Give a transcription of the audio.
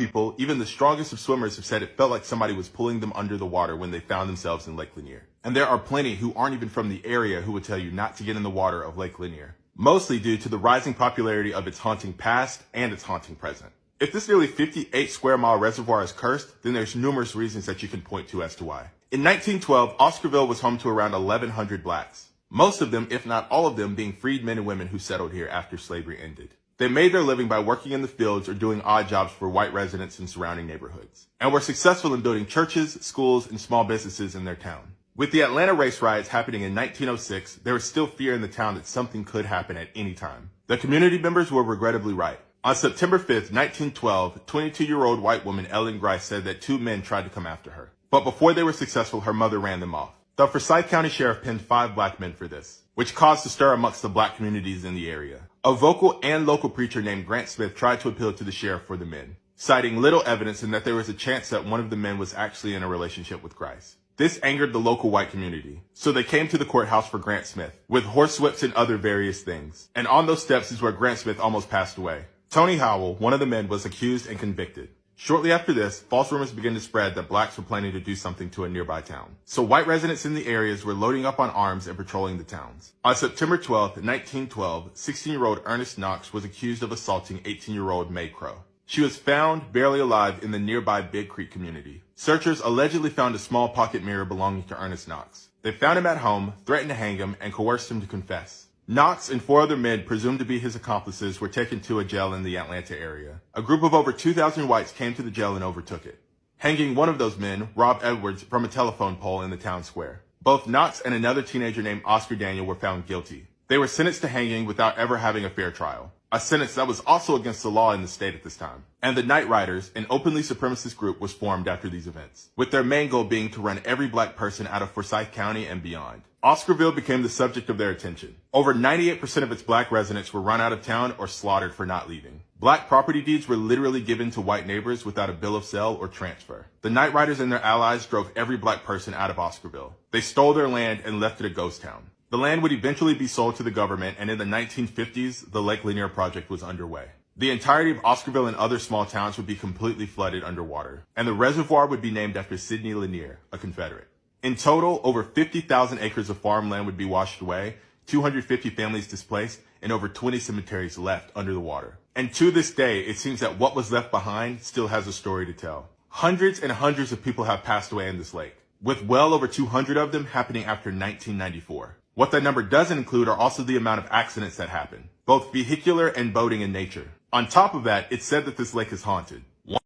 people, even the strongest of swimmers, have said it felt like somebody was pulling them under the water when they found themselves in Lake Lanier. And there are plenty who aren't even from the area who would tell you not to get in the water of Lake Lanier, mostly due to the rising popularity of its haunting past and its haunting present. If this nearly 58 square mile reservoir is cursed, then there's numerous reasons that you can point to as to why. In 1912, Oscarville was home to around 1,100 blacks, most of them, if not all of them, being freed men and women who settled here after slavery ended. They made their living by working in the fields or doing odd jobs for white residents in surrounding neighborhoods, and were successful in building churches, schools, and small businesses in their town. With the Atlanta race riots happening in 1906, there was still fear in the town that something could happen at any time. The community members were regrettably right. On September 5th, 1912, 22-year-old white woman Ellen Grice said that 2 men tried to come after her. But before they were successful, her mother ran them off. The Forsyth County Sheriff pinned 5 black men for this, which caused a stir amongst the black communities in the area. A vocal and local preacher named Grant Smith tried to appeal to the sheriff for the men, citing little evidence and that there was a chance that one of the men was actually in a relationship with Grice. This angered the local white community, so they came to the courthouse for Grant Smith, with horsewhips and other various things. And on those steps is where Grant Smith almost passed away. Tony Howell, one of the men, was accused and convicted. Shortly after this, false rumors began to spread that blacks were planning to do something to a nearby town. So white residents in the areas were loading up on arms and patrolling the towns. On September 12, 1912, 16-year-old Ernest Knox was accused of assaulting 18-year-old May Crow. She was found barely alive in the nearby Big Creek community. Searchers allegedly found a small pocket mirror belonging to Ernest Knox. They found him at home, threatened to hang him, and coerced him to confess. Knox and 4 other men, presumed to be his accomplices, were taken to a jail in the Atlanta area. A group of over 2,000 whites came to the jail and overtook it, hanging one of those men, Rob Edwards, from a telephone pole in the town square. Both Knox and another teenager named Oscar Daniel were found guilty. They were sentenced to hanging without ever having a fair trial, a sentence that was also against the law in the state at this time. And the Night Riders, an openly supremacist group, was formed after these events, with their main goal being to run every black person out of Forsyth County and beyond. Oscarville became the subject of their attention. Over 98% of its black residents were run out of town or slaughtered for not leaving. Black property deeds were literally given to white neighbors without a bill of sale or transfer. The Night Riders and their allies drove every black person out of Oscarville. They stole their land and left it a ghost town. The land would eventually be sold to the government, and in the 1950s, the Lake Lanier project was underway. The entirety of Oscarville and other small towns would be completely flooded underwater, and the reservoir would be named after Sidney Lanier, a Confederate. In total, over 50,000 acres of farmland would be washed away, 250 families displaced, and over 20 cemeteries left under the water. And to this day, it seems that what was left behind still has a story to tell. Hundreds and hundreds of people have passed away in this lake, with well over 200 of them happening after 1994. What that number doesn't include are also the amount of accidents that happen, both vehicular and boating in nature. On top of that, it's said that this lake is haunted.